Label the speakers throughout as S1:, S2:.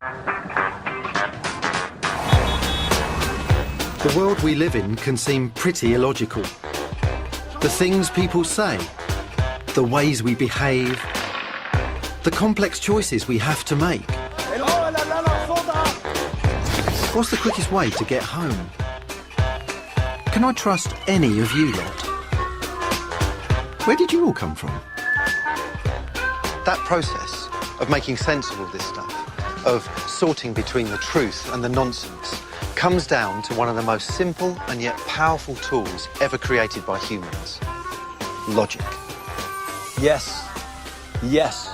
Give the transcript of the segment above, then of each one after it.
S1: The world we live in can seem pretty illogical. The things people say, the ways we behave, the complex choices we have to make. What's the quickest way to get home? Can I trust any of you lot? Where did you all come from? That process of making sense of all this stuff, of sorting between the truth and the nonsense, comes down to one of the most simple and yet powerful tools ever created by humans: logic.
S2: Yes. Yes.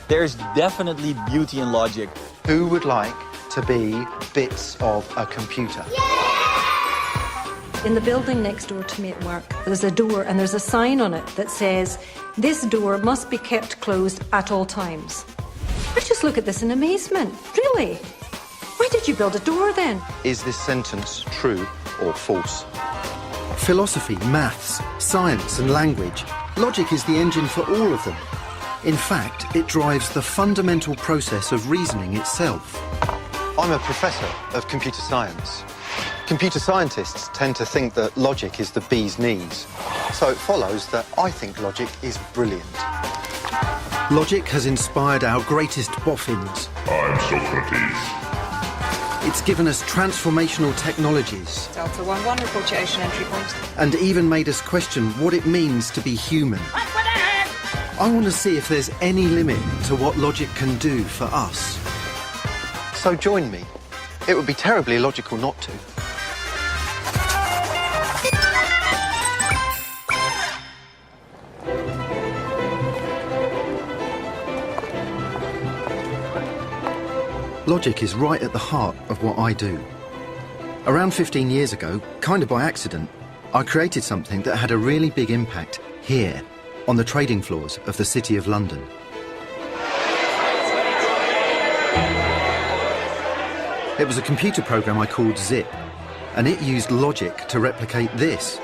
S2: There's definitely beauty in logic.
S1: Who would like to be bits of a computer?
S3: In the building next door to me at work, there's a door and there's a sign on it that says, "This door must be kept closed at all times." I just look at this in amazement. Really? Why did you build a door then?
S1: Is this sentence true or false? Philosophy, maths, science and language. Logic is the engine for all of them. In fact, it drives the fundamental process of reasoning itself. I'm a professor of computer science. Computer scientists tend to think that logic is the bee's knees. So it follows that I think logic is brilliant. Logic has inspired our greatest boffins.
S4: I'm Socrates.
S1: It's given us transformational technologies.
S5: Delta 11, report your ocean entry point.
S1: And even made us question what it means to be human. I want to see if there's any limit to what logic can do for us. So join me. It would be terribly illogical not to. Logic is right at the heart of what I do. Around 15 years ago, kind of by accident, I created something that had a really big impact here, on the trading floors of the City of London. It was a computer program I called Zip, and it used logic to replicate this.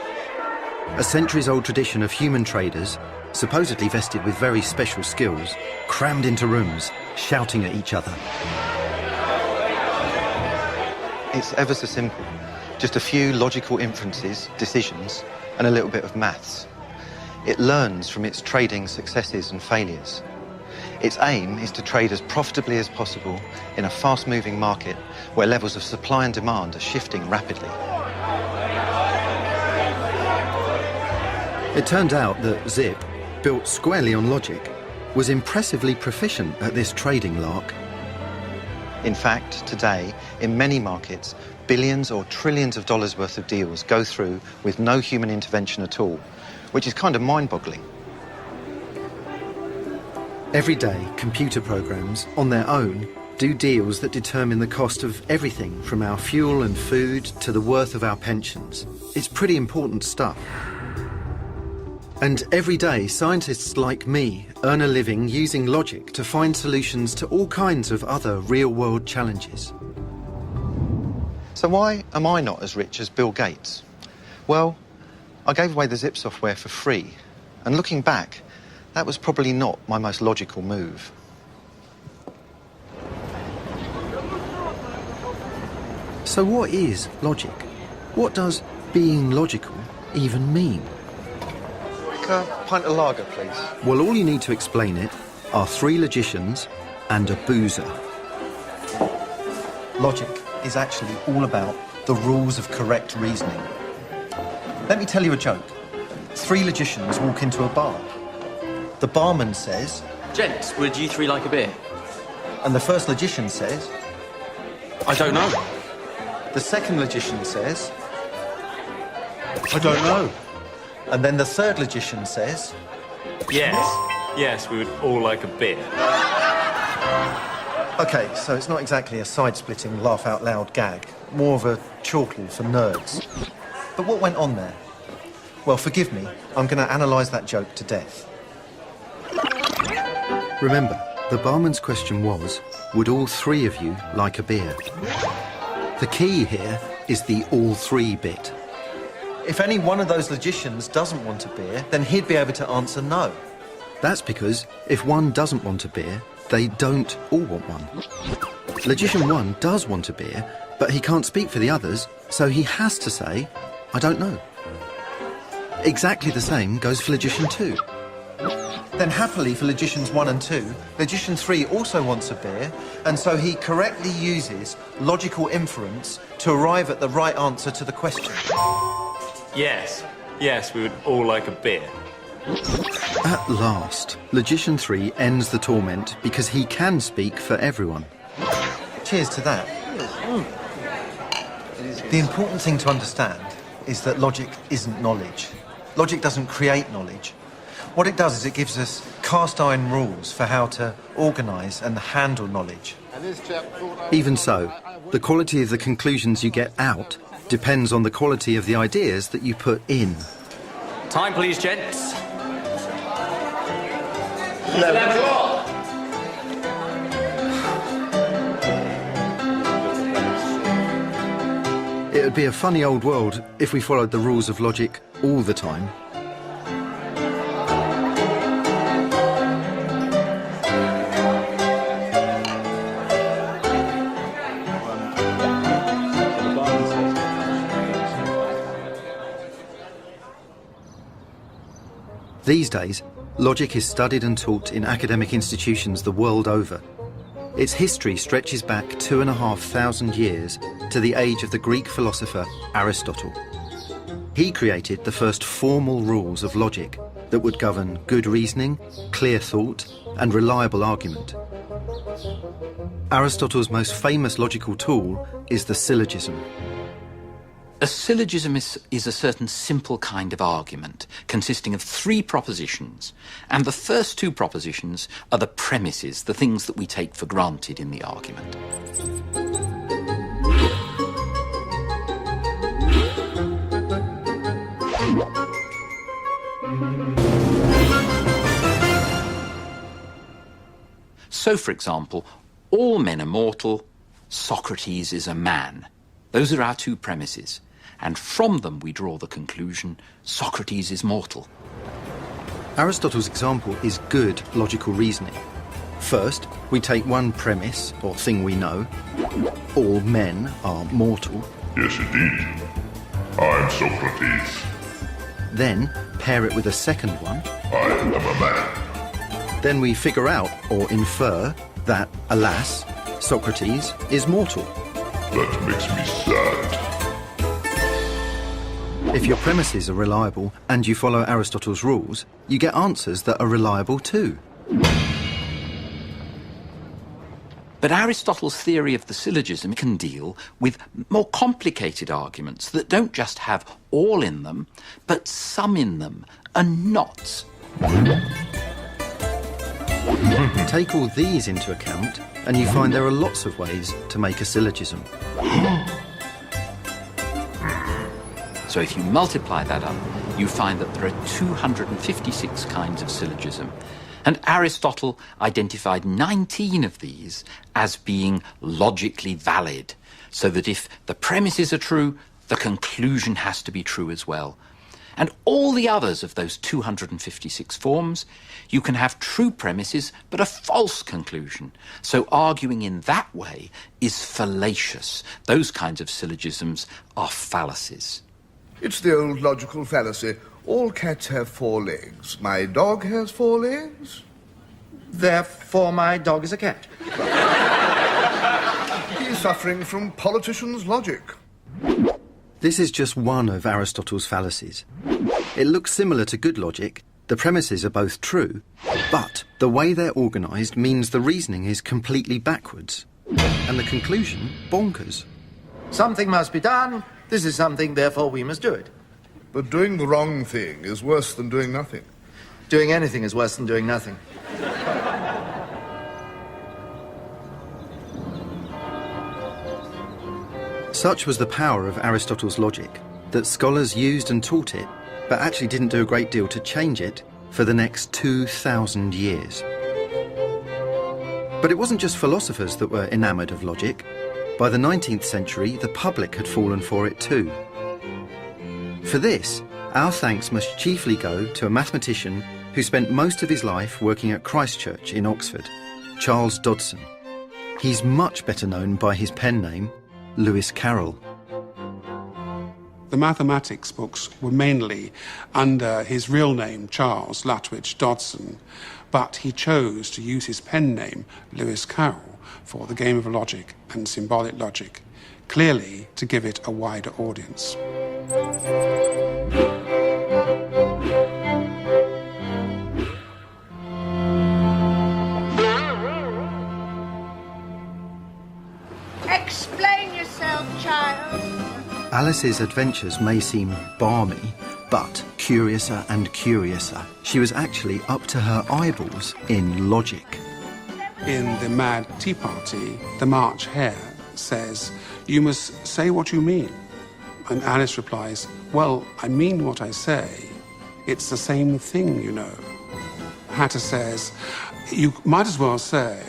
S1: A centuries-old tradition of human traders, supposedly vested with very special skills, crammed into rooms, shouting at each other. It's ever so simple. Just a few logical inferences, decisions, and a little bit of maths. It learns from its trading successes and failures. Its aim is to trade as profitably as possible in a fast-moving market where levels of supply and demand are shifting rapidly. It turned out that Zip, built squarely on logic, was impressively proficient at this trading lark. In fact, today, in many markets, billions or trillions of dollars worth of deals go through with no human intervention at all, which is kind of mind-boggling. Every day, computer programs, on their own, do deals that determine the cost of everything from our fuel and food to the worth of our pensions. It's pretty important stuff. And every day, scientists like me earn a living using logic to find solutions to all kinds of other real-world challenges. So why am I not as rich as Bill Gates? Well, I gave away the Zip software for free, and looking back, that was probably not my most logical move. So what is logic? What does being logical even mean? A pint of lager, please. Well, all you need to explain it are 3 logicians and a boozer. Logic is actually all about the rules of correct reasoning. Let me tell you a joke. 3 logicians walk into a bar. The barman says,
S6: "Gents, would you 3 like a beer?"
S1: And the first logician says,
S6: "I don't know."
S1: The second logician says, "I don't know." And then the third logician says,
S7: Yes, we would all like a beer.
S1: OK, so it's not exactly a side-splitting, laugh-out-loud gag, more of a chortle for nerds. But what went on there? Well, forgive me, I'm going to analyse that joke to death. Remember, the barman's question was, would all 3 of you like a beer? The key here is the all 3 bit. If any one of those logicians doesn't want a beer, then he'd be able to answer no. That's because if one doesn't want a beer, they don't all want one. Logician 1 does want a beer, but he can't speak for the others, so he has to say, I don't know. Exactly the same goes for Logician 2. Then happily for Logicians 1 and 2, Logician 3 also wants a beer, and so he correctly uses logical inference to arrive at the right answer to the question.
S7: Yes. Yes, we would all like a beer.
S1: At last, Logician 3 ends the torment because he can speak for everyone. Cheers to that. The important thing to understand is that logic isn't knowledge. Logic doesn't create knowledge. What it does is it gives us cast-iron rules for how to organise and handle knowledge. Even so, the quality of the conclusions you get out depends on the quality of the ideas that you put in.
S7: Time, please, gents.
S1: It would be a funny old world if we followed the rules of logic all the time. These days, logic is studied and taught in academic institutions the world over. Its history stretches back 2,500 years to the age of the Greek philosopher Aristotle. He created the first formal rules of logic that would govern good reasoning, clear thought, and reliable argument. Aristotle's most famous logical tool is the syllogism.
S4: A syllogism is a certain simple kind of argument consisting of 3 propositions, and the first 2 propositions are the premises, the things that we take for granted in the argument. So, for example, all men are mortal, Socrates is a man. Those are our 2 premises, and from them we draw the conclusion Socrates is mortal.
S1: Aristotle's example is good logical reasoning. First, we take one premise, or thing we know. All men are mortal.
S8: Yes, indeed. I'm Socrates.
S1: Then, pair it with a second one.
S8: I am a man.
S1: Then we figure out, or infer, that, alas, Socrates is mortal.
S8: That makes me sad.
S1: If your premises are reliable and you follow Aristotle's rules, you get answers that are reliable too.
S4: But Aristotle's theory of the syllogism can deal with more complicated arguments that don't just have all in them, but some in them, and not.
S1: Take all these into account, and you find there are lots of ways to make a syllogism.
S4: So if you multiply that up, you find that there are 256 kinds of syllogism. And Aristotle identified 19 of these as being logically valid, so that if the premises are true, the conclusion has to be true as well. And all the others of those 256 forms, you can have true premises but a false conclusion. So arguing in that way is fallacious. Those kinds of syllogisms are fallacies.
S9: It's the old logical fallacy. All cats have 4 legs. My dog has 4 legs.
S10: Therefore, my dog is a cat.
S9: He's suffering from politicians' logic.
S1: This is just one of Aristotle's fallacies. It looks similar to good logic. The premises are both true, but the way they're organised means the reasoning is completely backwards, and the conclusion bonkers.
S10: Something must be done. This is something, therefore we must do it.
S9: But doing the wrong thing is worse than doing nothing.
S10: Doing anything is worse than doing nothing.
S1: Such was the power of Aristotle's logic that scholars used and taught it, but actually didn't do a great deal to change it for the next 2,000 years. But it wasn't just philosophers that were enamoured of logic. By the 19th century, the public had fallen for it too. For this, our thanks must chiefly go to a mathematician who spent most of his life working at Christ Church in Oxford, Charles Dodson. He's much better known by his pen name, Lewis Carroll.
S11: The mathematics books were mainly under his real name, Charles Lutwidge Dodson, but he chose to use his pen name, Lewis Carroll, for the game of logic and symbolic logic, clearly to give it a wider audience.
S12: Explain yourself, child.
S1: Alice's adventures may seem balmy, but curiouser and curiouser. She was actually up to her eyeballs in logic.
S11: In The Mad Tea Party, the March Hare says, "You must say what you mean." And Alice replies, "Well, I mean what I say. It's the same thing, you know." Hatter says, "You might as well say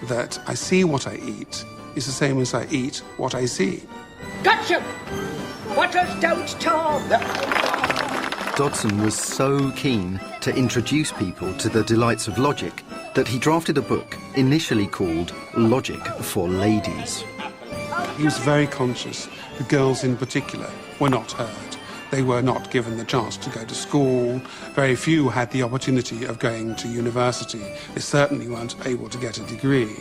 S11: that I see what I eat is the same as I eat what I see."
S12: Gotcha! Butters don't talk.
S1: Dodson was so keen to introduce people to the delights of logic that he drafted a book initially called Logic for Ladies.
S11: He was very conscious the girls in particular were not heard. They were not given the chance to go to school. Very few had the opportunity of going to university. They certainly weren't able to get a degree.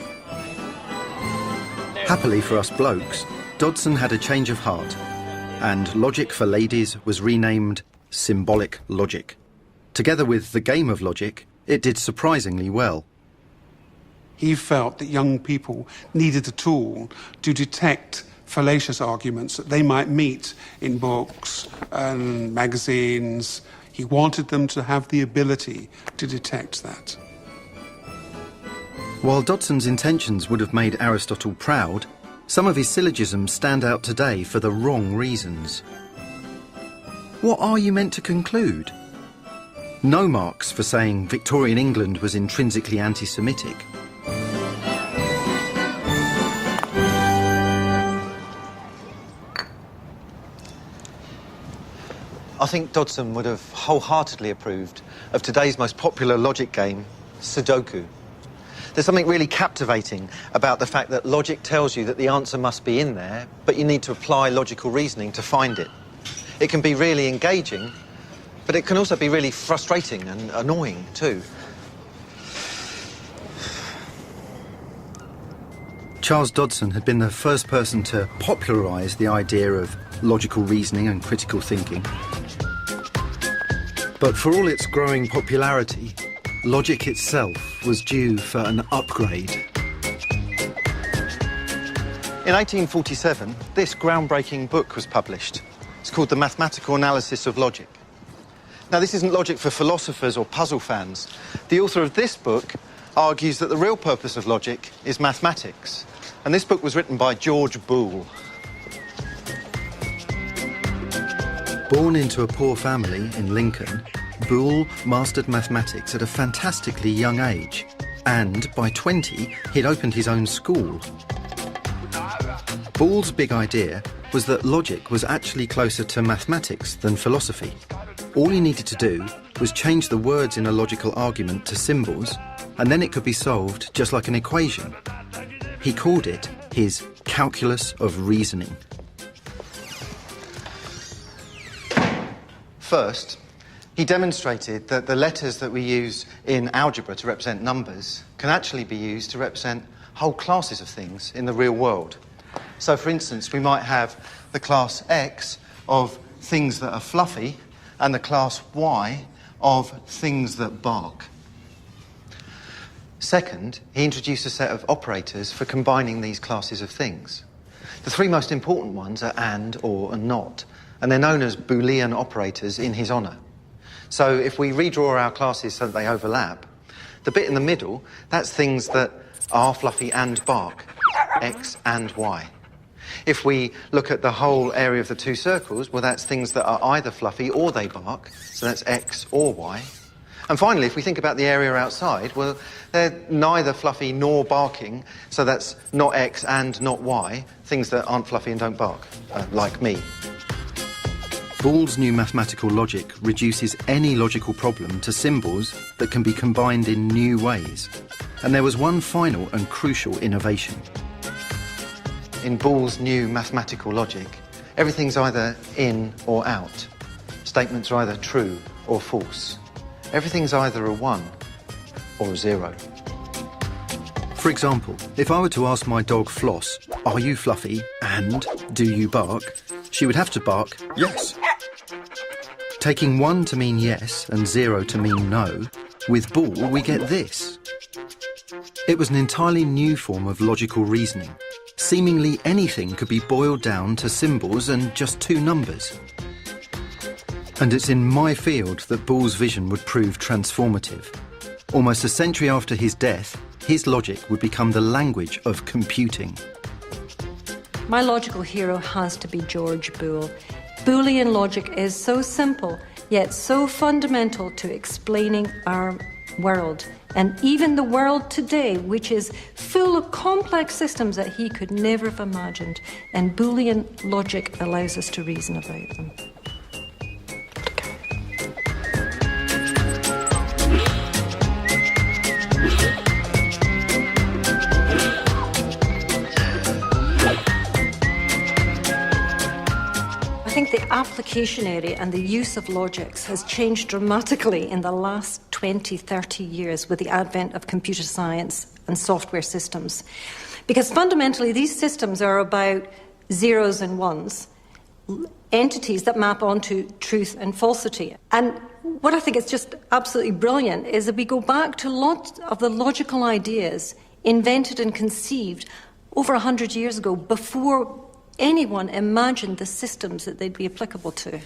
S1: Happily for us blokes, Dodson had a change of heart, and Logic for Ladies was renamed Symbolic Logic. Together with the game of logic, it did surprisingly well.
S11: He felt that young people needed a tool to detect fallacious arguments that they might meet in books and magazines. He wanted them to have the ability to detect that.
S1: While Dodson's intentions would have made Aristotle proud, some of his syllogisms stand out today for the wrong reasons. What are you meant to conclude? No marks for saying Victorian England was intrinsically anti-Semitic.
S13: I think Dodson would have wholeheartedly approved of today's most popular logic game, Sudoku. There's something really captivating about the fact that logic tells you that the answer must be in there, but you need to apply logical reasoning to find it. It can be really engaging, but it can also be really frustrating and annoying too.
S1: Charles Dodson had been the first person to popularise the idea of logical reasoning and critical thinking. But for all its growing popularity, logic itself was due for an upgrade.
S13: In 1847, this groundbreaking book was published. It's called The Mathematical Analysis of Logic. Now, this isn't logic for philosophers or puzzle fans. The author of this book argues that the real purpose of logic is mathematics. And this book was written by George Boole.
S1: Born into a poor family in Lincoln, Boole mastered mathematics at a fantastically young age. And by 20, he'd opened his own school. Boole's big idea was that logic was actually closer to mathematics than philosophy. All he needed to do was change the words in a logical argument to symbols, and then it could be solved just like an equation. He called it his calculus of reasoning.
S13: First, he demonstrated that the letters that we use in algebra to represent numbers can actually be used to represent whole classes of things in the real world. So, for instance, we might have the class X of things that are fluffy and the class Y of things that bark. Second, he introduced a set of operators for combining these classes of things. The three most important ones are and, or, and not, and they're known as Boolean operators in his honour. So if we redraw our classes so that they overlap, the bit in the middle, that's things that are fluffy and bark, X and Y. If we look at the whole area of the two circles, well, that's things that are either fluffy or they bark, so that's X or Y. And finally, if we think about the area outside, well, they're neither fluffy nor barking, so that's not X and not Y, things that aren't fluffy and don't bark, like me.
S1: Boole's new mathematical logic reduces any logical problem to symbols that can be combined in new ways. And there was one final and crucial innovation.
S13: in Boole's new mathematical logic, everything's either in or out. Statements are either true or false. Everything's either a 1 or a 0.
S1: For example, if I were to ask my dog Floss, "Are you fluffy?" and "Do you bark?" she would have to bark yes. Taking 1 to mean yes and 0 to mean no, with Boole we get this. It was an entirely new form of logical reasoning. Seemingly anything could be boiled down to symbols and just 2 numbers. And it's in my field that Boole's vision would prove transformative. Almost a century after his death, his logic would become the language of computing.
S3: My logical hero has to be George Boole. Boolean logic is so simple, yet so fundamental to explaining our world, and even the world today, which is full of complex systems that he could never have imagined, and Boolean logic allows us to reason about them. I think the application area and the use of logics has changed dramatically in the last 20, 30 years with the advent of computer science and software systems. Because fundamentally, these systems are about zeros and ones, entities that map onto truth and falsity. And what I think is just absolutely brilliant is that we go back to lots of the logical ideas invented and conceived over 100 years ago, before anyone imagined the systems that they'd be applicable to.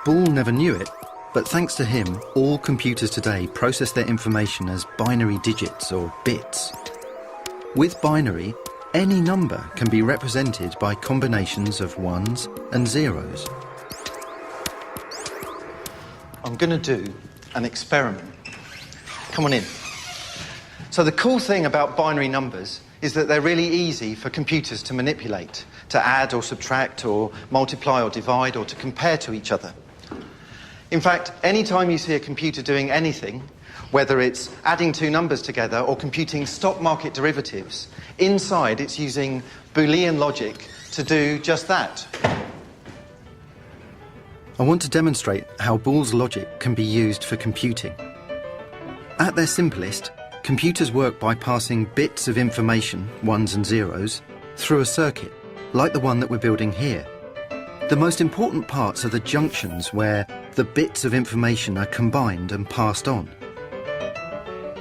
S1: Boole never knew it, but thanks to him, all computers today process their information as binary digits or bits. With binary, any number can be represented by combinations of 1s and 0s.
S13: I'm going to do an experiment. Come on in. So the cool thing about binary numbers is that they're really easy for computers to manipulate, to add or subtract or multiply or divide or to compare to each other. In fact, any time you see a computer doing anything, whether it's adding 2 numbers together or computing stock market derivatives, inside it's using Boolean logic to do just that.
S1: I want to demonstrate how Boole's logic can be used for computing. At their simplest, computers work by passing bits of information, 1s and 0s, through a circuit, like the one that we're building here. The most important parts are the junctions where the bits of information are combined and passed on.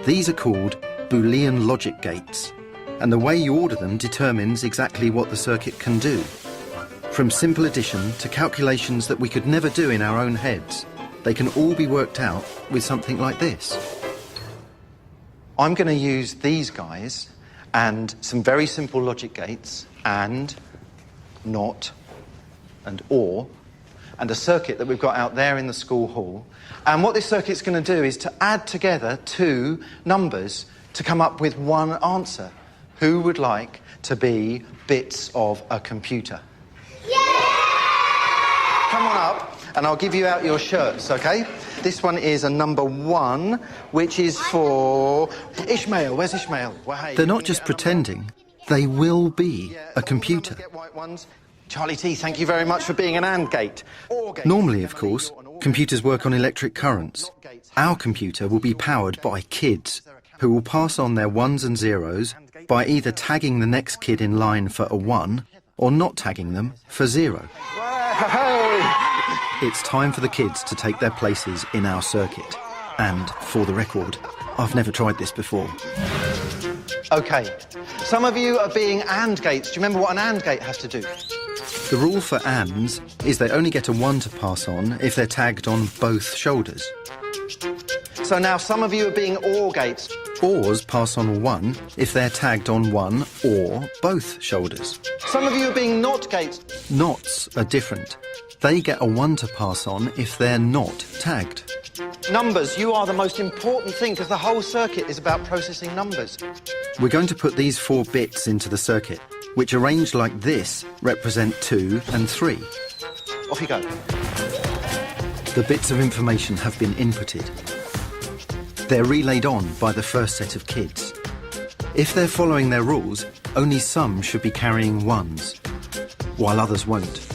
S1: These are called Boolean logic gates, and the way you order them determines exactly what the circuit can do. From simple addition to calculations that we could never do in our own heads, they can all be worked out with something like this.
S13: I'm going to use these guys and some very simple logic gates and, not, and or, and a circuit that we've got out there in the school hall. And what this circuit's going to do is to add together 2 numbers to come up with one answer. Who would like to be bits of a computer? Yeah! Come on up and I'll give you out your shirts, OK? This one is a number 1, which is for Ishmael. Where's Ishmael? Well, hey,
S1: they're not just pretending, they will be a computer.
S13: Charlie T, thank you very much for being an AND gate.
S1: Normally, of course, computers work on electric currents. Our computer will be powered by kids, who will pass on their 1s and 0s by either tagging the next kid in line for a 1 or not tagging them for 0. It's time for the kids to take their places in our circuit. And, for the record, I've never tried this before.
S13: OK, some of you are being AND gates. Do you remember what an AND gate has to do?
S1: The rule for ANDs is they only get a 1 to pass on if they're tagged on both shoulders.
S13: So now some of you are being OR gates.
S1: ORs pass on a 1 if they're tagged on one or both shoulders.
S13: Some of you are being NOT gates.
S1: NOTs are different. They get a 1 to pass on if they're not tagged.
S13: Numbers, you are the most important thing because the whole circuit is about processing numbers.
S1: We're going to put these 4 bits into the circuit, which arranged like this represent 2 and 3.
S13: Off you go.
S1: The bits of information have been inputted. They're relayed on by the first set of kids. If they're following their rules, only some should be carrying ones, while others won't.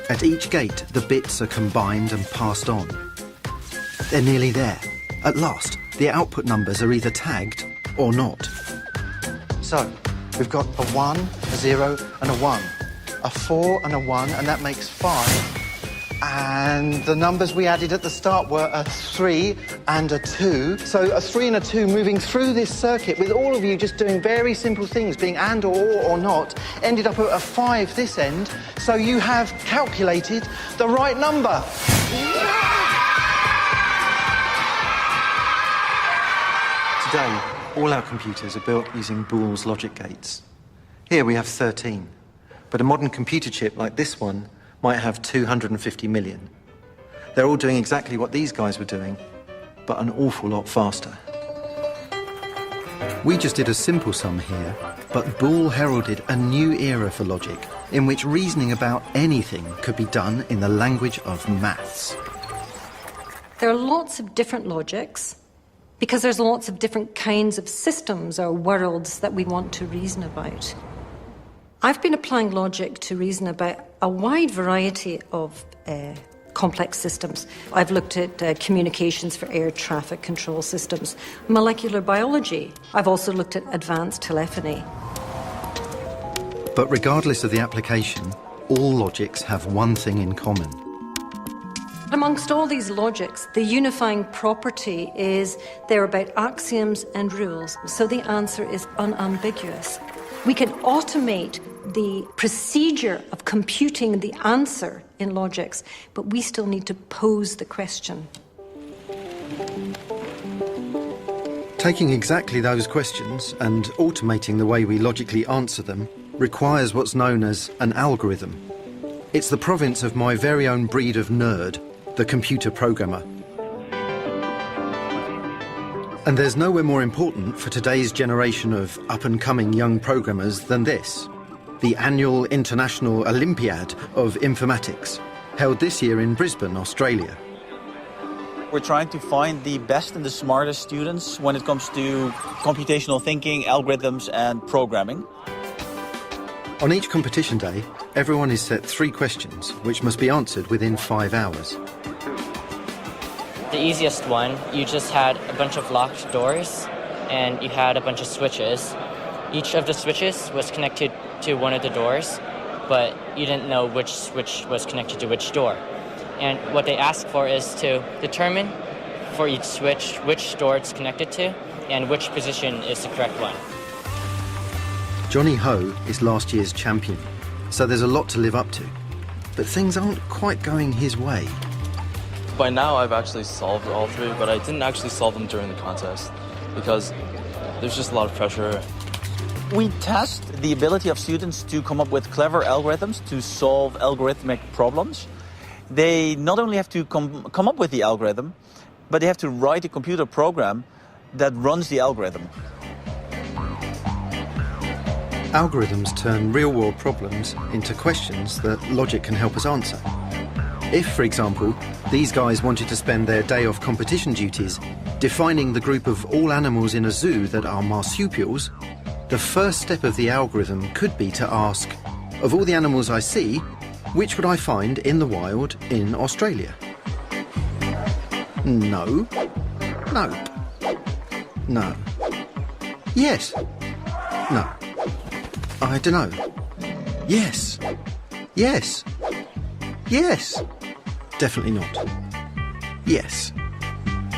S1: At each gate, the bits are combined and passed on. They're nearly there. At last, the output numbers are either tagged or not.
S13: So, we've got a 1, a 0 and a 1. A 4 and a 1, and that makes 5. And the numbers we added at the start were a 3 and a 2. So a 3 and a 2 moving through this circuit with all of you just doing very simple things, being and or not, ended up at a 5 this end. So you have calculated the right number. Today, all our computers are built using Boole's logic gates. Here we have 13, but a modern computer chip like this one might have 250 million. They're all doing exactly what these guys were doing, but an awful lot faster.
S1: We just did a simple sum here, but Boole heralded a new era for logic, in which reasoning about anything could be done in the language of maths.
S3: There are lots of different logics, because there's lots of different kinds of systems or worlds that we want to reason about. I've been applying logic to reason about a wide variety of complex systems. I've looked at communications for air traffic control systems, molecular biology. I've also looked at advanced telephony.
S1: But regardless of the application, all logics have one thing in common.
S3: Amongst all these logics, the unifying property is they're about axioms and rules, so the answer is unambiguous. We can automate the procedure of computing the answer in logics, but we still need to pose the question.
S1: Taking exactly those questions and automating the way we logically answer them requires what's known as an algorithm. It's the province of my very own breed of nerd, the computer programmer. And there's nowhere more important for today's generation of up-and-coming young programmers than this, the annual International Olympiad of Informatics, held this year in Brisbane, Australia.
S2: We're trying to find the best and the smartest students when it comes to computational thinking, algorithms, and programming.
S1: On each competition day, everyone is set 3 questions, which must be answered within 5 hours.
S14: The easiest one, you just had a bunch of locked doors and you had a bunch of switches. Each of the switches was connected to one of the doors, but you didn't know which switch was connected to which door. And what they ask for is to determine for each switch which door it's connected to and which position is the correct one.
S1: Johnny Ho is last year's champion, so there's a lot to live up to. But things aren't quite going his way.
S15: By now I've actually solved all 3, but I didn't actually solve them during the contest because there's just a lot of pressure.
S2: We test the ability of students to come up with clever algorithms to solve algorithmic problems. They not only have to come up with the algorithm, but they have to write a computer program that runs the algorithm.
S1: Algorithms turn real-world problems into questions that logic can help us answer. If, for example, these guys wanted to spend their day off competition duties defining the group of all animals in a zoo that are marsupials, the first step of the algorithm could be to ask, of all the animals I see, which would I find in the wild in Australia? No. Nope. No. Yes. No. I don't know. Yes. Yes. Yes. Definitely not. Yes.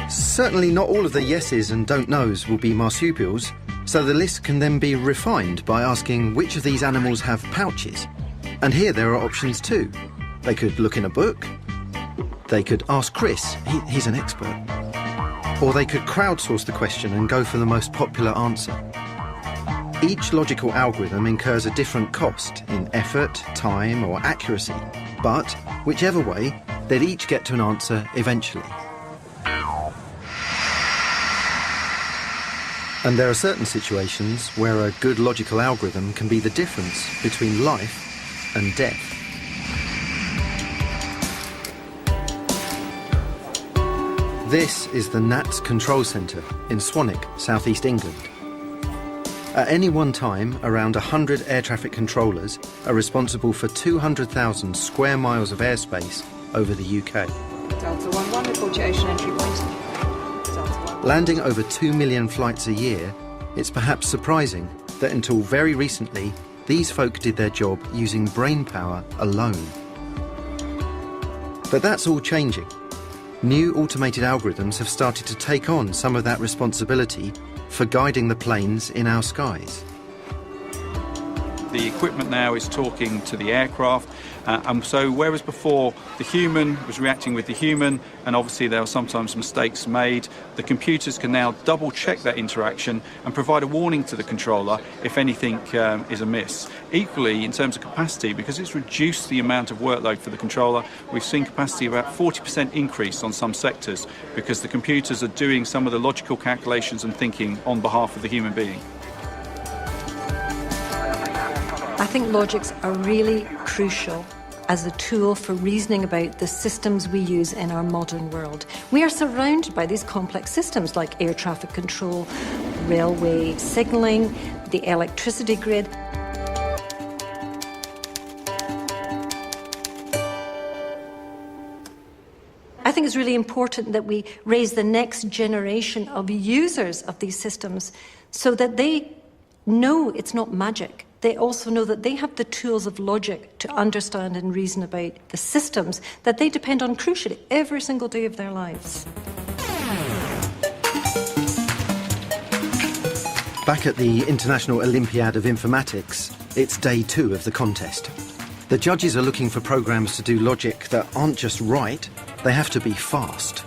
S1: Certainly not all of the yeses and don't knows will be marsupials, so the list can then be refined by asking which of these animals have pouches. And here there are options too. They could look in a book. They could ask Chris, he's an expert. Or they could crowdsource the question and go for the most popular answer. Each logical algorithm incurs a different cost in effort, time, or accuracy. But, whichever way, they'd each get to an answer eventually. And there are certain situations where a good logical algorithm can be the difference between life and death. This is the NATS Control Centre in Swanwick, southeast England. At any one time, around 100 air traffic controllers are responsible for 200,000 square miles of airspace over the UK.
S5: Delta 11, report your ocean entry point.
S1: Landing over 2 million flights a year, it's perhaps surprising that until very recently, these folk did their job using brain power alone. But that's all changing. New automated algorithms have started to take on some of that responsibility for guiding the planes in our skies.
S16: The equipment now is talking to the aircraft, and so whereas before the human was reacting with the human, and obviously there were sometimes mistakes made, the computers can now double check that interaction and provide a warning to the controller if anything is amiss. Equally, in terms of capacity, because it's reduced the amount of workload for the controller, we've seen capacity about 40% increase on some sectors because the computers are doing some of the logical calculations and thinking on behalf of the human being.
S3: I think logics are really crucial as a tool for reasoning about the systems we use in our modern world. We are surrounded by these complex systems like air traffic control, railway signalling, the electricity grid. I think it's really important that we raise the next generation of users of these systems so that they know it's not magic. They also know that they have the tools of logic to understand and reason about the systems that they depend on crucially every single day of their lives.
S1: Back at the International Olympiad of Informatics, it's day 2 of the contest. The judges are looking for programs to do logic that aren't just right, they have to be fast.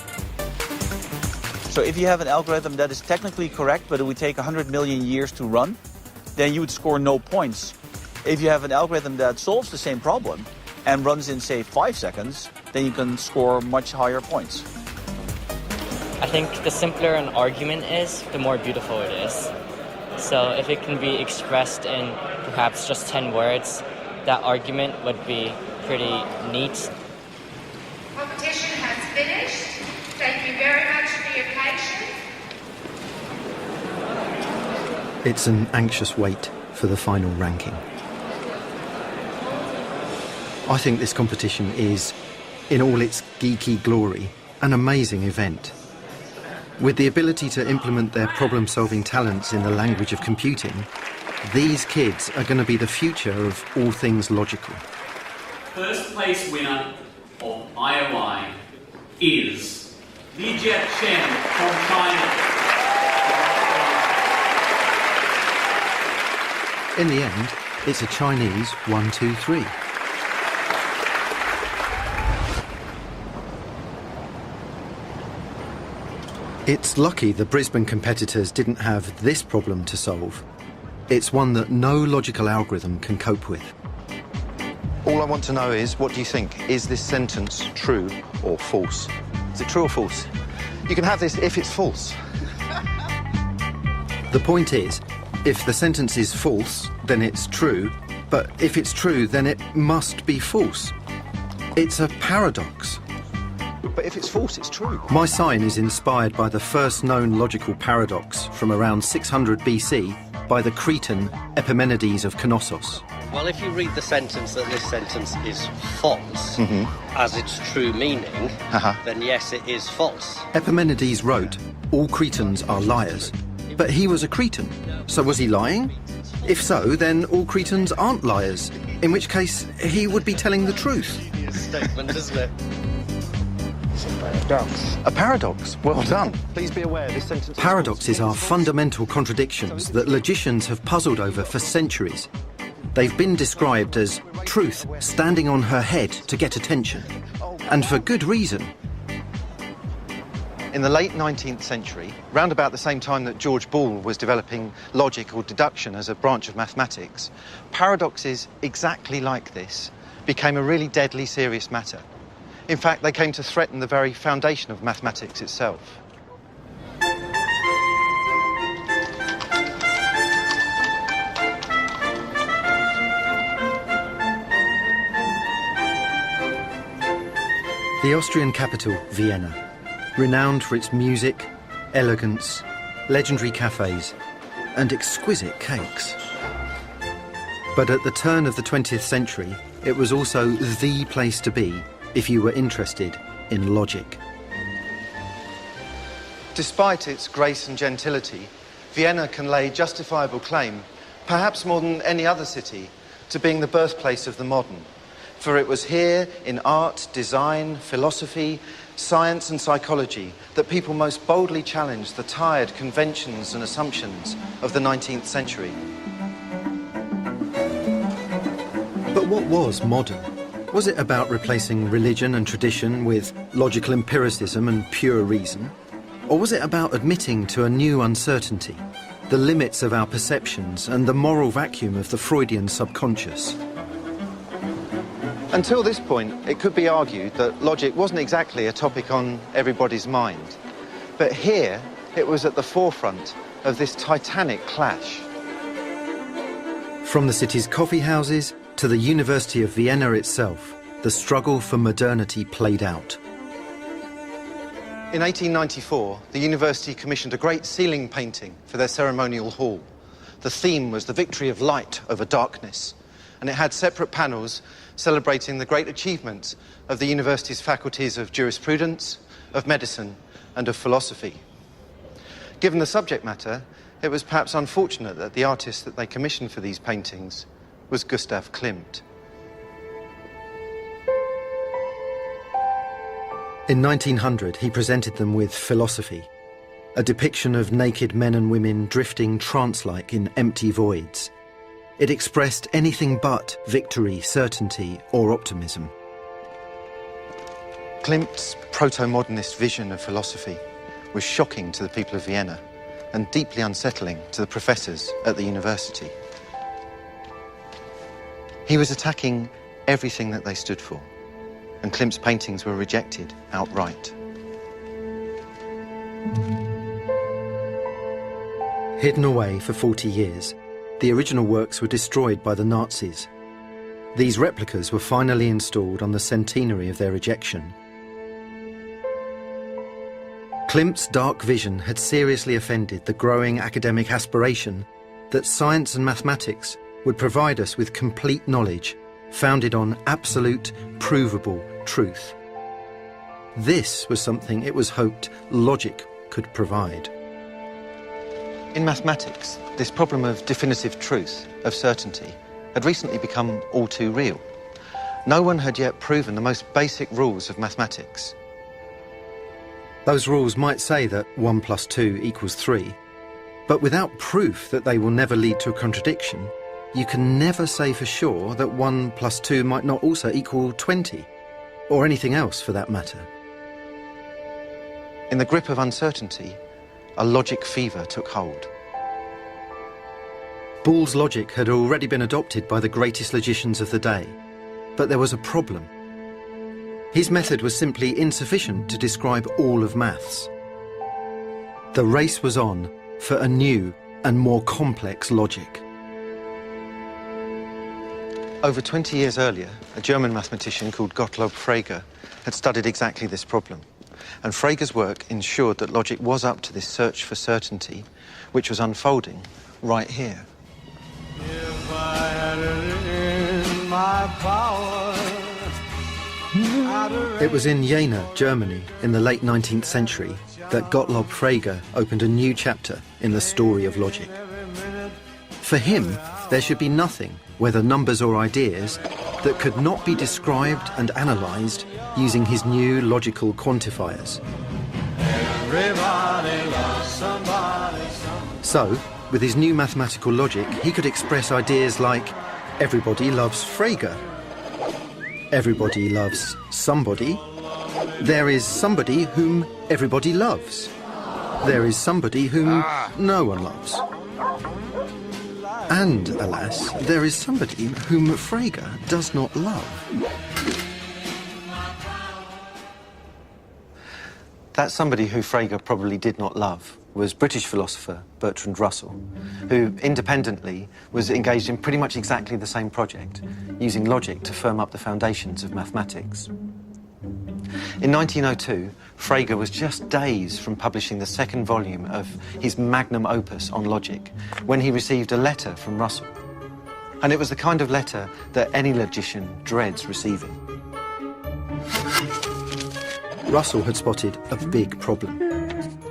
S2: So if you have an algorithm that is technically correct, but it would take 100 million years to run, then you would score no points. If you have an algorithm that solves the same problem and runs in, say, 5 seconds, then you can score much higher points.
S14: I think the simpler an argument is, the more beautiful it is. So if it can be expressed in perhaps just 10 words, that argument would be pretty neat.
S12: Competition has finished. Thank you very much for your patience.
S1: It's an anxious wait for the final ranking. I think this competition is, in all its geeky glory, an amazing event. With the ability to implement their problem-solving talents in the language of computing, these kids are going to be the future of all things logical.
S17: First place winner of IOI is Li Chen from China.
S1: In the end, it's a Chinese 1, 2, 3. It's lucky the Brisbane competitors didn't have this problem to solve. It's one that no logical algorithm can cope with. All I want to know is, what do you think? Is this sentence true or false? Is it true or false? You can have this if it's false. The point is, if the sentence is false, then it's true, but if it's true, then it must be false. It's a paradox. But if it's false, it's true. My sign is inspired by the first known logical paradox from around 600 BC by the Cretan Epimenides of Knossos.
S18: Well, if you read the sentence that this sentence is false, as its true meaning, then yes, it is false.
S1: Epimenides wrote, all Cretans are liars. But he was a Cretan, so was he lying? If so, then all Cretans aren't liars, in which case he would be telling the truth.
S18: Statement, isn't it?
S1: It's a paradox. A paradox? Well done. Please be aware this sentence... Paradoxes are fundamental contradictions that logicians have puzzled over for centuries. They've been described as truth standing on her head to get attention. And for good reason. In the late 19th century, round about the same time that George Boole was developing logic or deduction as a branch of mathematics, paradoxes exactly like this became a really deadly serious matter. In fact, they came to threaten the very foundation of mathematics itself. The Austrian capital, Vienna, renowned for its music, elegance, legendary cafes, and exquisite cakes. But at the turn of the 20th century, it was also the place to be if you were interested in logic.
S13: Despite its grace and gentility, Vienna can lay justifiable claim, perhaps more than any other city, to being the birthplace of the modern. For it was here, in art, design, philosophy, science and psychology, that people most boldly challenged the tired conventions and assumptions of the 19th century.
S1: But what was modern? Was it about replacing religion and tradition with logical empiricism and pure reason? Or was it about admitting to a new uncertainty, the limits of our perceptions and the moral vacuum of the Freudian subconscious?
S13: Until this point, it could be argued that logic wasn't exactly a topic on everybody's mind. But here, it was at the forefront of this titanic clash.
S1: From the city's coffee houses to the University of Vienna itself, the struggle for modernity played out.
S13: In 1894, the university commissioned a great ceiling painting for their ceremonial hall. The theme was the victory of light over darkness, and it had separate panels celebrating the great achievements of the university's faculties of jurisprudence, of medicine, and of philosophy. Given the subject matter, it was perhaps unfortunate that the artist that they commissioned for these paintings was Gustav Klimt.
S1: In 1900, he presented them with Philosophy, a depiction of naked men and women drifting trance-like in empty voids. It expressed anything but victory, certainty, or optimism.
S13: Klimt's proto-modernist vision of philosophy was shocking to the people of Vienna and deeply unsettling to the professors at the university. He was attacking everything that they stood for, and Klimt's paintings were rejected outright.
S1: Hidden away for 40 years, the original works were destroyed by the Nazis. These replicas were finally installed on the centenary of their rejection. Klimt's dark vision had seriously offended the growing academic aspiration that science and mathematics would provide us with complete knowledge founded on absolute, provable truth. This was something it was hoped logic could provide.
S13: In mathematics, this problem of definitive truth, of certainty, had recently become all too real. No one had yet proven the most basic rules of mathematics.
S1: Those rules might say that 1 + 2 = 3, but without proof that they will never lead to a contradiction, you can never say for sure that 1 + 2 might not also equal 20, or anything else for that matter.
S13: In the grip of uncertainty, a logic fever took hold.
S1: Boole's logic had already been adopted by the greatest logicians of the day, but there was a problem. His method was simply insufficient to describe all of maths. The race was on for a new and more complex logic.
S13: Over 20 years earlier, a German mathematician called Gottlob Frege had studied exactly this problem. And Frege's work ensured that logic was up to this search for certainty, which was unfolding right here.
S19: If I had it in my power,
S1: It was in Jena, Germany, in the late 19th century, that Gottlob Frege opened a new chapter in the story of logic. For him, there should be nothing, whether numbers or ideas, that could not be described and analysed using his new logical quantifiers. So, with his new mathematical logic, he could express ideas like, everybody loves Frege, everybody loves somebody, there is somebody whom everybody loves, there is somebody whom no one loves. And, alas, there is somebody whom Frege does not love.
S13: That somebody who Frege probably did not love was British philosopher Bertrand Russell, who independently was engaged in pretty much exactly the same project, using logic to firm up the foundations of mathematics. In 1902, Frege was just days from publishing the second volume of his magnum opus on logic when he received a letter from Russell. And it was the kind of letter that any logician dreads receiving.
S1: Russell had spotted a big problem.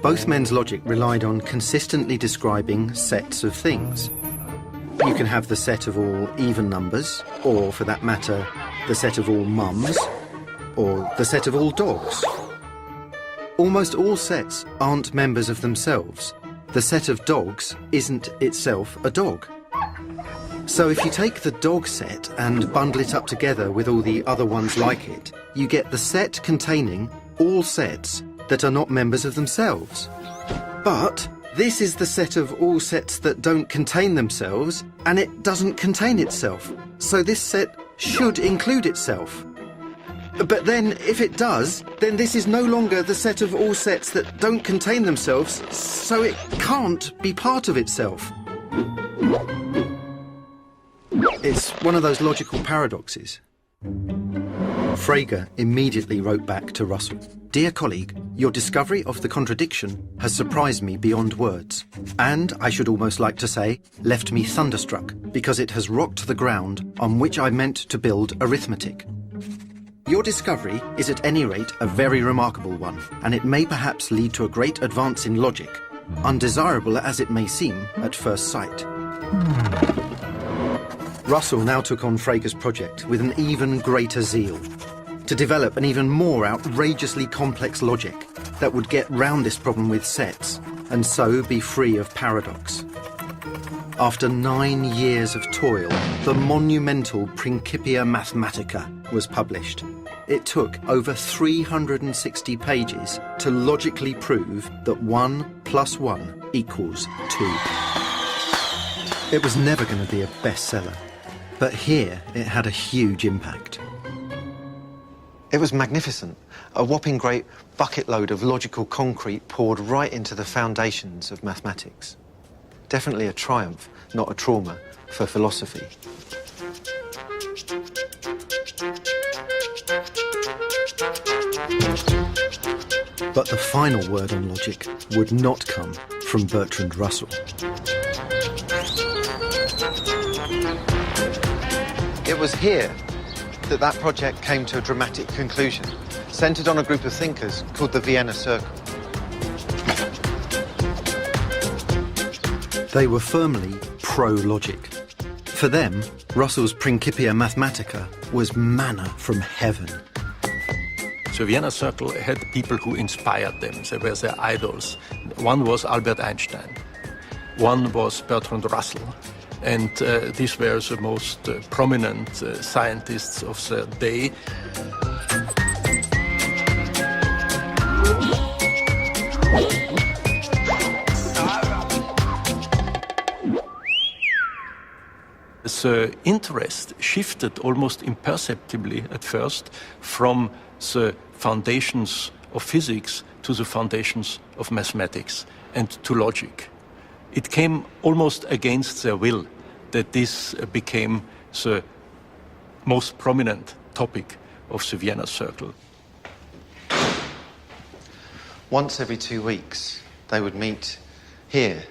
S1: Both men's logic relied on consistently describing sets of things. You can have the set of all even numbers, or, for that matter, the set of all mums, or the set of all dogs. Almost all sets aren't members of themselves. The set of dogs isn't itself a dog. So if you take the dog set and bundle it up together with all the other ones like it, you get the set containing all sets that are not members of themselves. But this is the set of all sets that don't contain themselves, and it doesn't contain itself. So this set should include itself. But then, if it does, then this is no longer the set of all sets that don't contain themselves, so it can't be part of itself. It's one of those logical paradoxes. Frege immediately wrote back to Russell. Dear colleague, your discovery of the contradiction has surprised me beyond words. And, I should almost like to say, left me thunderstruck, because it has rocked the ground on which I meant to build arithmetic. Your discovery is at any rate a very remarkable one, and it may perhaps lead to a great advance in logic, undesirable as it may seem at first sight. Russell now took on Frege's project with an even greater zeal, to develop an even more outrageously complex logic that would get round this problem with sets, and so be free of paradox. After 9 years of toil, the monumental Principia Mathematica was published. It took over 360 pages to logically prove that 1 + 1 = 2. It was never going to be a bestseller, but here it had a huge impact.
S13: It was magnificent, a whopping great bucket load of logical concrete poured right into the foundations of mathematics. Definitely a triumph, not a trauma, for philosophy.
S1: But the final word on logic would not come from Bertrand Russell.
S13: It was here that project came to a dramatic conclusion, centred on a group of thinkers called the Vienna Circle.
S1: They were firmly pro-logic. For them, Russell's Principia Mathematica was manna from heaven.
S20: So Vienna Circle had people who inspired them. They were their idols. One was Albert Einstein. One was Bertrand Russell. And these were the most prominent scientists of their day. The interest shifted almost imperceptibly at first from the foundations of physics to the foundations of mathematics and to logic. It came almost against their will that this became the most prominent topic of the Vienna Circle.
S13: Once every 2 weeks, they would meet here,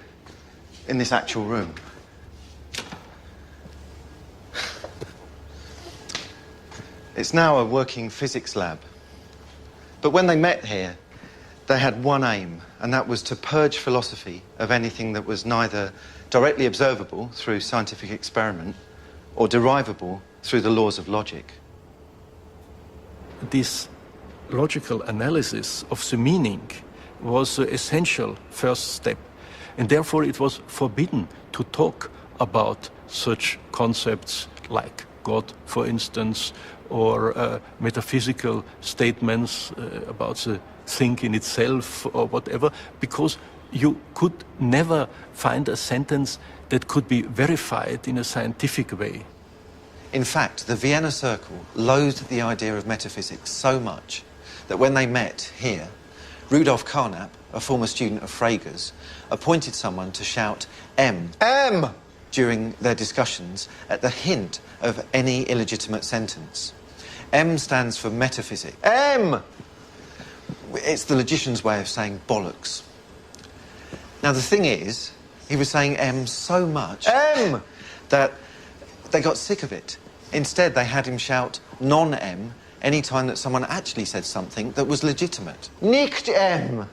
S13: in this actual room. It's now a working physics lab. But when they met here, they had one aim, and that was to purge philosophy of anything that was neither directly observable through scientific experiment or derivable through the laws of logic.
S20: This logical analysis of the meaning was the essential first step, and therefore it was forbidden to talk about such concepts like God, for instance, or metaphysical statements about the thing in itself or whatever, because you could never find a sentence that could be verified in a scientific way.
S13: In fact, the Vienna Circle loathed the idea of metaphysics so much that when they met here, Rudolf Carnap, a former student of Frege's, appointed someone to shout M during their discussions at the hint of any illegitimate sentence. M stands for metaphysics. M! It's the logician's way of saying bollocks. Now, the thing is, he was saying M so much... M! ...that they got sick of it. Instead, they had him shout non-M any time that someone actually said something that was legitimate. Nicht M!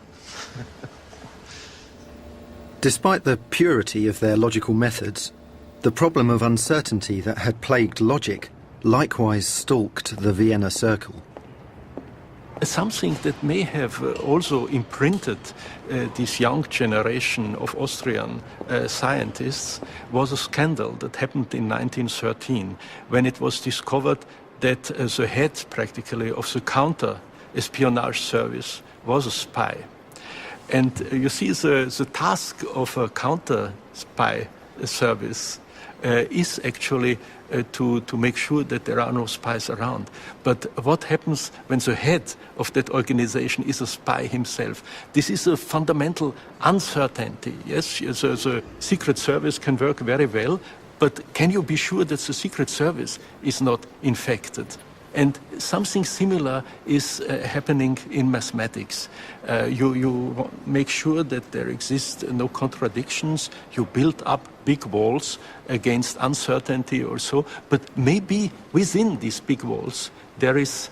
S1: Despite the purity of their logical methods, the problem of uncertainty that had plagued logic likewise stalked the Vienna Circle.
S20: Something that may have also imprinted this young generation of Austrian scientists was a scandal that happened in 1913 when it was discovered that the head practically of the counter-espionage service was a spy. And you see the task of a counter-spy service is actually to make sure that there are no spies around. But what happens when the head of that organization is a spy himself? This is a fundamental uncertainty. Yes, the Secret Service can work very well, but can you be sure that the Secret Service is not infected? And something similar is happening in mathematics. You make sure that there exist no contradictions. You build up big walls against uncertainty or so. But maybe within these big walls there is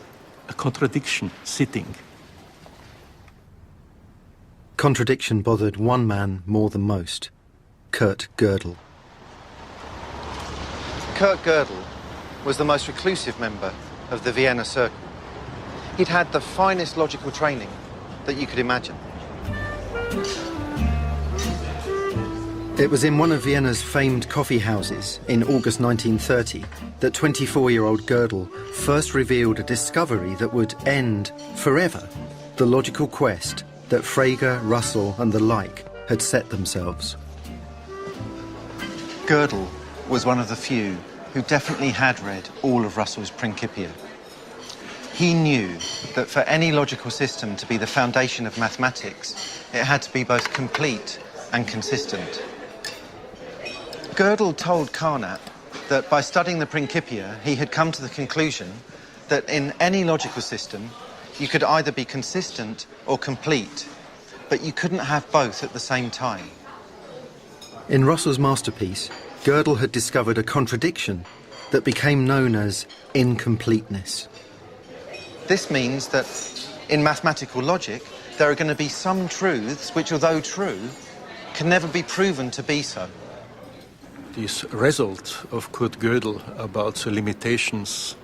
S20: a contradiction sitting.
S1: Contradiction bothered one man more than most, Kurt Gödel.
S13: Kurt Gödel was the most reclusive member of the Vienna Circle. He'd had the finest logical training that you could imagine.
S1: It was in one of Vienna's famed coffee houses in August 1930 that 24-year-old Gödel first revealed a discovery that would end forever the logical quest that Frege, Russell and the like had set themselves.
S13: Gödel was one of the few who definitely had read all of Russell's Principia. He knew that for any logical system to be the foundation of mathematics, it had to be both complete and consistent. Gödel told Carnap that by studying the Principia, he had come to the conclusion that in any logical system, you could either be consistent or complete, but you couldn't have both at the same time.
S1: In Russell's masterpiece, Gödel had discovered a contradiction that became known as incompleteness.
S13: This means that in mathematical logic, there are going to be some truths which, although true, can never be proven to be so.
S20: This result of Kurt Gödel about the limitations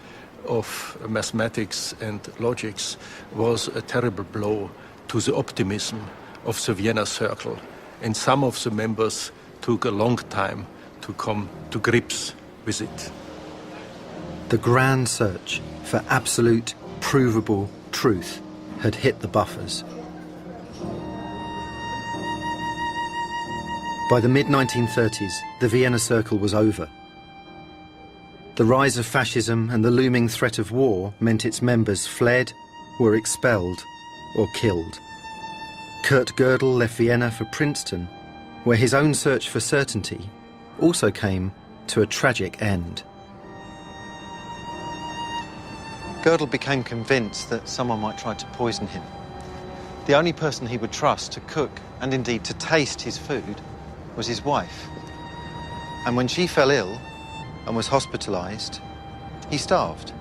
S20: of mathematics and logics was a terrible blow to the optimism of the Vienna Circle, and some of the members took a long time to come to grips with it.
S1: The grand search for absolute, provable truth had hit the buffers. By the mid-1930s, the Vienna Circle was over. The rise of fascism and the looming threat of war meant its members fled, were expelled, or killed. Kurt Gödel left Vienna for Princeton, where his own search for certainty also came to a tragic end.
S13: Gödel became convinced that someone might try to poison him. The only person he would trust to cook and indeed to taste his food was his wife. And when she fell ill and was hospitalized, he starved.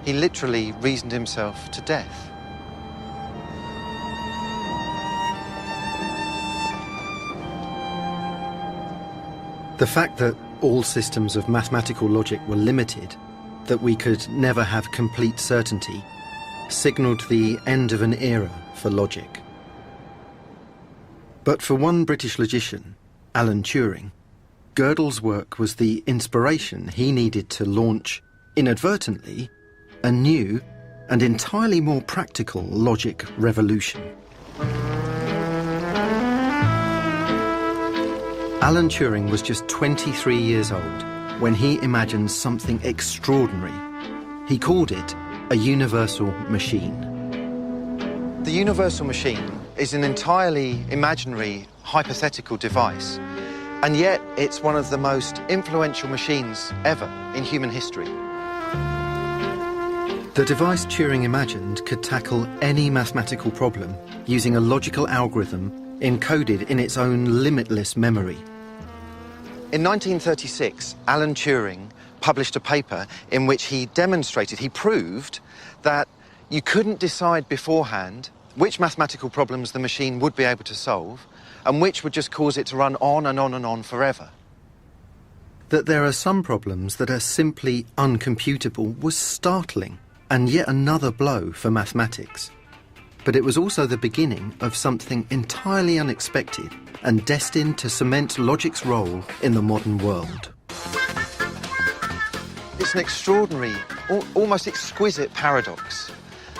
S13: He literally reasoned himself to death.
S1: The fact that all systems of mathematical logic were limited, that we could never have complete certainty, signalled the end of an era for logic. But for one British logician, Alan Turing, Gödel's work was the inspiration he needed to launch, inadvertently, a new and entirely more practical logic revolution. Alan Turing was just 23 years old when he imagined something extraordinary. He called it a universal machine.
S13: The universal machine is an entirely imaginary, hypothetical device, and yet it's one of the most influential machines ever in human history.
S1: The device Turing imagined could tackle any mathematical problem using a logical algorithm encoded in its own limitless memory.
S13: In 1936, Alan Turing published a paper in which he proved that you couldn't decide beforehand which mathematical problems the machine would be able to solve and which would just cause it to run on and on and on forever.
S1: That there are some problems that are simply uncomputable was startling and yet another blow for mathematics. But it was also the beginning of something entirely unexpected and destined to cement logic's role in the modern world.
S13: It's an extraordinary, almost exquisite paradox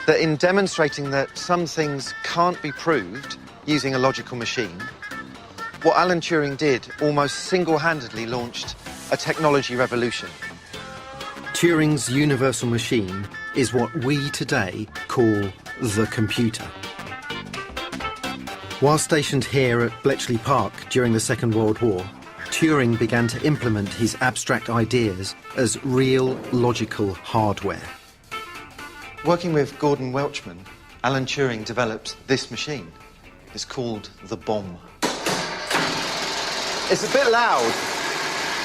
S13: that in demonstrating that some things can't be proved using a logical machine, what Alan Turing did almost single-handedly launched a technology revolution.
S1: Turing's universal machine is what we today call the computer. While stationed here at Bletchley Park during the Second World War, Turing began to implement his abstract ideas as real logical hardware.
S13: Working with Gordon Welchman, Alan Turing developed this machine. It's called the bomb. It's a bit loud.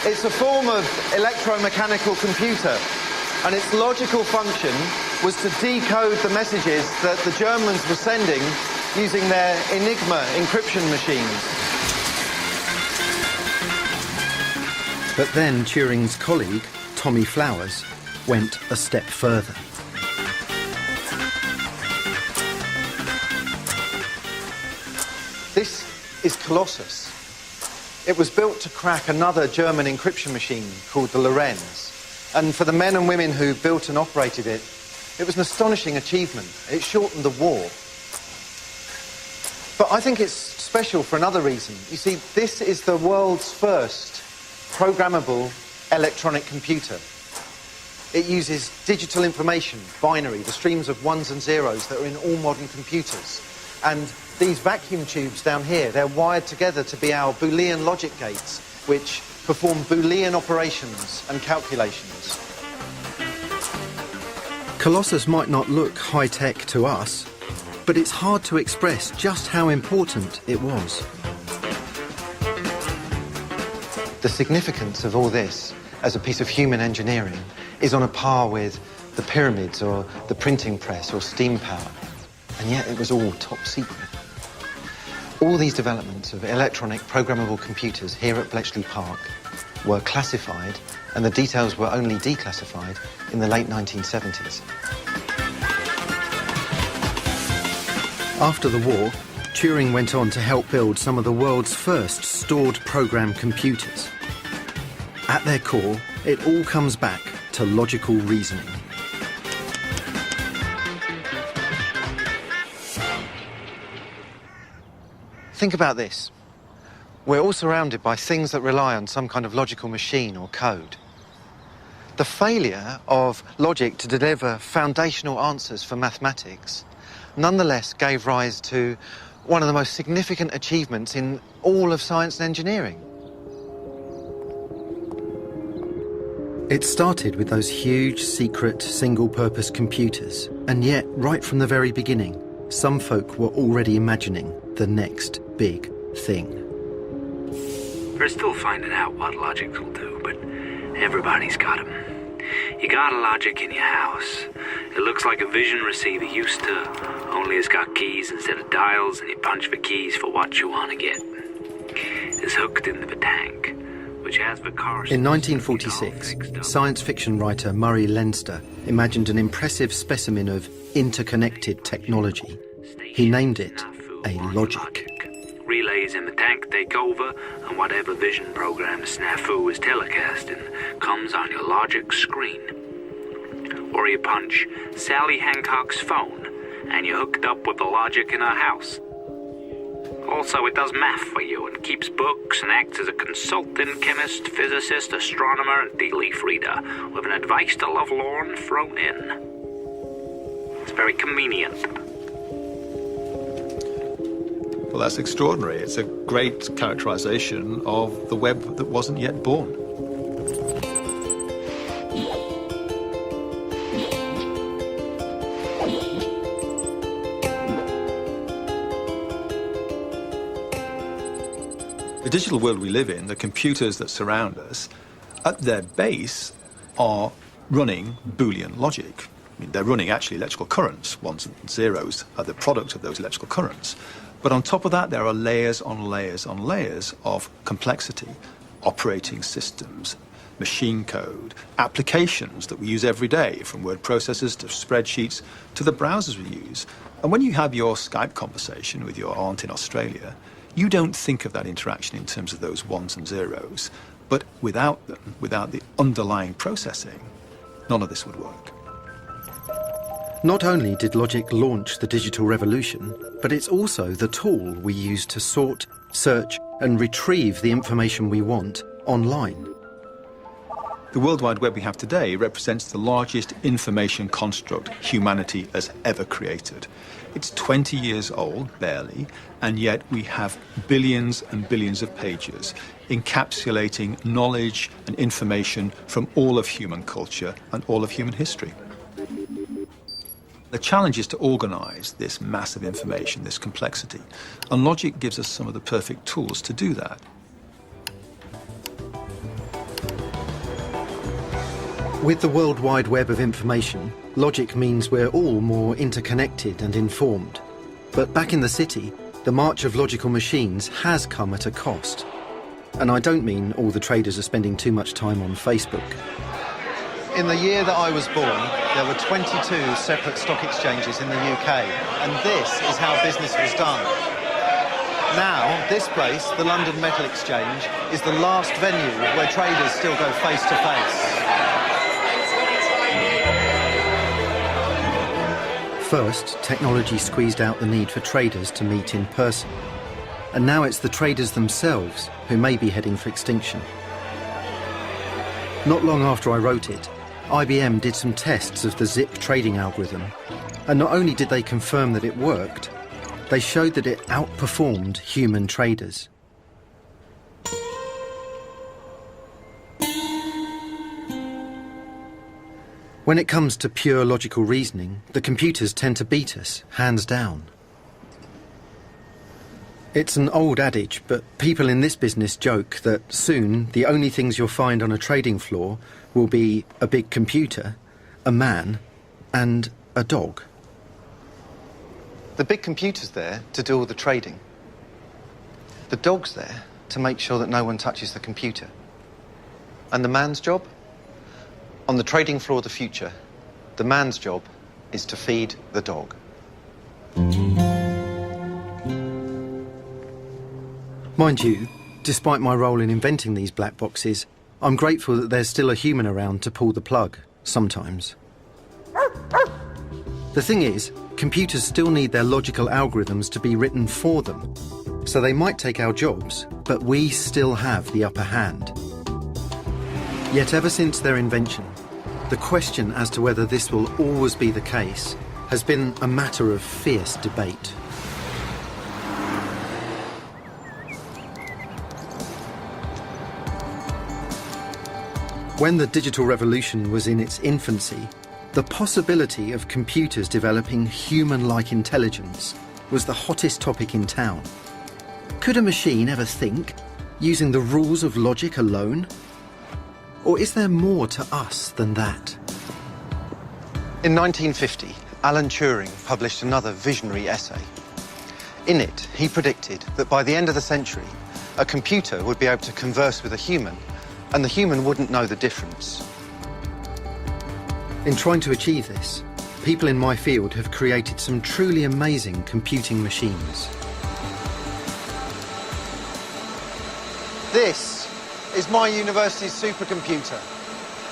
S13: It's a form of electromechanical computer, and its logical function was to decode the messages that the Germans were sending using their Enigma encryption machines.
S1: But then Turing's colleague, Tommy Flowers, went a step further.
S13: This is Colossus. It was built to crack another German encryption machine called the Lorenz. And for the men and women who built and operated it, it was an astonishing achievement. It shortened the war. But I think it's special for another reason. You see, this is the world's first programmable electronic computer. It uses digital information, binary, the streams of ones and zeros that are in all modern computers. And these vacuum tubes down here, they're wired together to be our Boolean logic gates, which perform Boolean operations and calculations.
S1: Colossus might not look high-tech to us, but it's hard to express just how important it was.
S13: The significance of all this as a piece of human engineering is on a par with the pyramids or the printing press or steam power. And yet it was all top secret. All these developments of electronic programmable computers here at Bletchley Park were classified, and the details were only declassified in the late 1970s.
S1: After the war, Turing went on to help build some of the world's first stored program computers. At their core, it all comes back to logical reasoning.
S13: Think about this. We're all surrounded by things that rely on some kind of logical machine or code. The failure of logic to deliver foundational answers for mathematics nonetheless gave rise to one of the most significant achievements in all of science and engineering.
S1: It started with those huge, secret, single-purpose computers, and yet, right from the very beginning, some folk were already imagining the next big thing.
S21: We're still finding out what logic will do, but everybody's got them. You got a logic in your house. It looks like a vision receiver used to, only it's got keys instead of dials, and you punch the keys for what you want to get. It's hooked into the tank, which has the cars.
S1: In 1946, science fiction writer Murray Leinster imagined an impressive specimen of interconnected technology. He named it a logic.
S21: Relays in the tank take over, and whatever vision program snafu is telecasting comes on your logic screen. Or you punch Sally Hancock's phone, and you're hooked up with the logic in her house. Also, it does math for you and keeps books and acts as a consultant, chemist, physicist, astronomer, and tea leaf reader, with an advice to lovelorn thrown in. It's very convenient.
S22: Well, that's extraordinary. It's a great characterization of the web that wasn't yet born. digital world we live in, the computers that surround us, at their base are running Boolean logic. I mean, they're running actually electrical currents. Ones and zeros are the product of those electrical currents. But on top of that, there are layers on layers on layers of complexity, operating systems, machine code, applications that we use every day, from word processors to spreadsheets to the browsers we use. And when you have your Skype conversation with your aunt in Australia, you don't think of that interaction in terms of those ones and zeros. But without them, without the underlying processing, none of this would work.
S1: Not only did logic launch the digital revolution, but it's also the tool we use to sort, search, and retrieve the information we want online.
S22: The World Wide Web we have today represents the largest information construct humanity has ever created. It's 20 years old, barely, and yet we have billions and billions of pages encapsulating knowledge and information from all of human culture and all of human history. The challenge is to organize this massive information, this complexity, and logic gives us some of the perfect tools to do that.
S1: With the World Wide Web of information, logic means we're all more interconnected and informed. But back in the city, the march of logical machines has come at a cost. And I don't mean all the traders are spending too much time on Facebook.
S13: In the year that I was born, there were 22 separate stock exchanges in the UK, and this is how business was done. Now, this place, the London Metal Exchange, is the last venue where traders still go face to face.
S1: First, technology squeezed out the need for traders to meet in person. And now it's the traders themselves who may be heading for extinction. Not long after I wrote it, IBM did some tests of the zip trading algorithm. And not only did they confirm that it worked, they showed that it outperformed human traders. When it comes to pure logical reasoning, the computers tend to beat us, hands down. It's an old adage, but people in this business joke that soon the only things you'll find on a trading floor will be a big computer, a man, and a dog.
S13: The big computer's there to do all the trading. The dog's there to make sure that no one touches the computer. And the man's job? On the trading floor of the future, the man's job is to feed the dog.
S1: Mind you, despite my role in inventing these black boxes, I'm grateful that there's still a human around to pull the plug, sometimes. The thing is, computers still need their logical algorithms to be written for them. So they might take our jobs, but we still have the upper hand. Yet ever since their invention, the question as to whether this will always be the case has been a matter of fierce debate. When the digital revolution was in its infancy, the possibility of computers developing human-like intelligence was the hottest topic in town. Could a machine ever think, using the rules of logic alone? Or is there more to us than that?
S13: In 1950, Alan Turing published another visionary essay. In it, he predicted that by the end of the century, a computer would be able to converse with a human, and the human wouldn't know the difference.
S1: In trying to achieve this, people in my field have created some truly amazing computing machines.
S13: This is my university's supercomputer.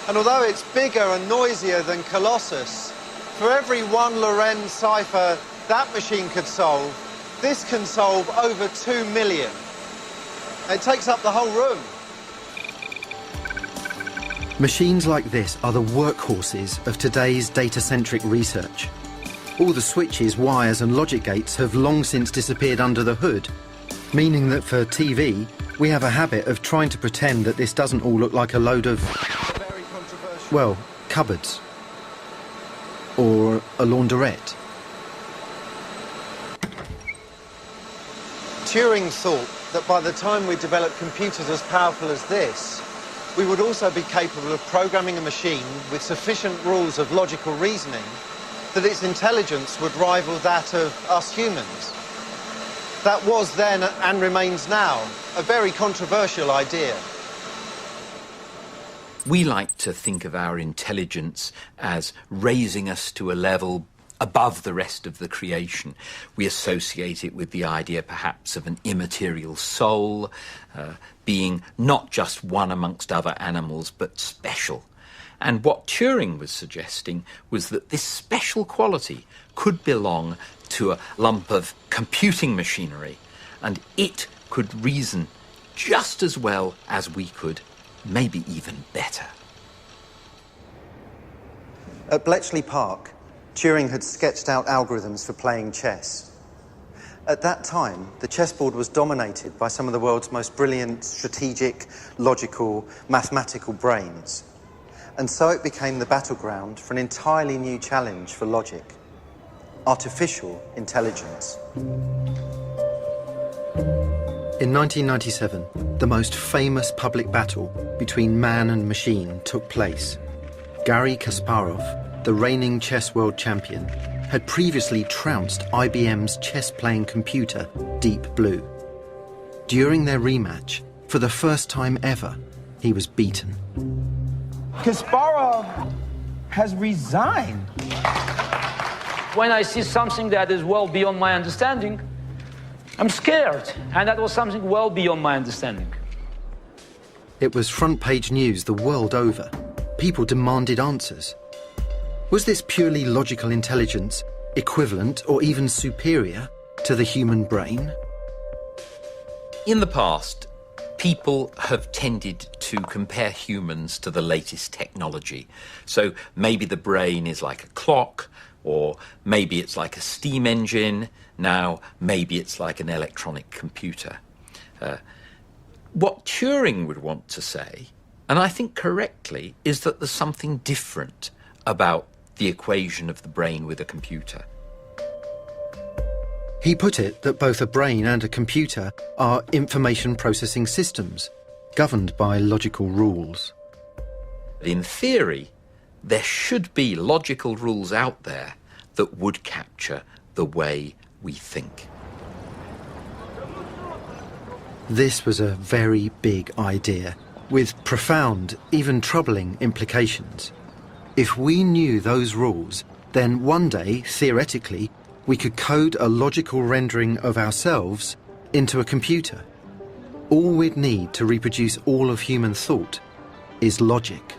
S13: And although it's bigger and noisier than Colossus, for every one Lorenz cipher that machine could solve, this can solve over 2 million. It takes up the whole room.
S1: Machines like this are the workhorses of today's data-centric research. All the switches, wires and logic gates have long since disappeared under the hood, meaning that for TV, we have a habit of trying to pretend that this doesn't all look like a load of, well, cupboards. Or a laundrette.
S13: Turing thought that by the time we develop computers as powerful as this, we would also be capable of programming a machine with sufficient rules of logical reasoning that its intelligence would rival that of us humans. That was then, and remains now, a very controversial idea.
S4: We like to think of our intelligence as raising us to a level above the rest of the creation. We associate it with the idea perhaps of an immaterial soul, being not just one amongst other animals but special. And what Turing was suggesting was that this special quality could belong to a lump of computing machinery, and it could reason just as well as we could, maybe even better.
S13: At Bletchley Park, Turing had sketched out algorithms for playing chess. At that time, the chessboard was dominated by some of the world's most brilliant, strategic, logical, mathematical brains. And so it became the battleground for an entirely new challenge for logic: artificial intelligence.
S1: In 1997, the most famous public battle between man and machine took place. Garry Kasparov, the reigning chess world champion, had previously trounced IBM's chess-playing computer, Deep Blue. During their rematch, for the first time ever, he was beaten.
S6: Kasparov has resigned.
S7: When I see something that is well beyond my understanding, I'm scared, and that was something well beyond my understanding.
S1: It was front-page news the world over. People demanded answers. Was this purely logical intelligence equivalent or even superior to the human brain?
S4: In the past, people have tended to compare humans to the latest technology. So maybe the brain is like a clock, or maybe it's like a steam engine. Now, maybe it's like an electronic computer. What Turing would want to say, and I think correctly, is that there's something different about the equation of the brain with a computer.
S1: He put it that both a brain and a computer are information processing systems, governed by logical rules.
S4: In theory, there should be logical rules out there that would capture the way we think.
S1: This was a very big idea, with profound, even troubling implications. If we knew those rules, then one day, theoretically, we could code a logical rendering of ourselves into a computer. All we'd need to reproduce all of human thought is logic.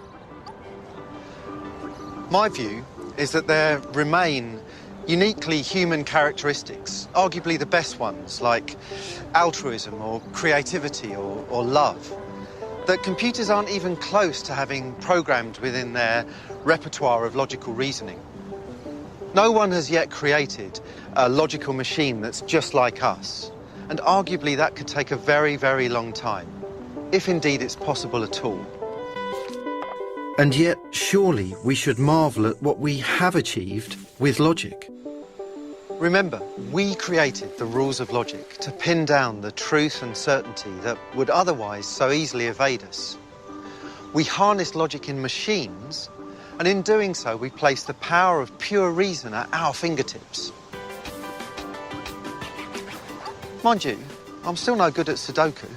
S13: My view is that there remain uniquely human characteristics, arguably the best ones, like altruism or creativity or love, that computers aren't even close to having programmed within their repertoire of logical reasoning. No one has yet created a logical machine that's just like us, and arguably that could take a very, very long time, if indeed it's possible at all.
S1: And yet, surely we should marvel at what we have achieved with logic.
S13: Remember, we created the rules of logic to pin down the truth and certainty that would otherwise so easily evade us. We harness logic in machines, and in doing so, we place the power of pure reason at our fingertips. Mind you, I'm still no good at Sudoku.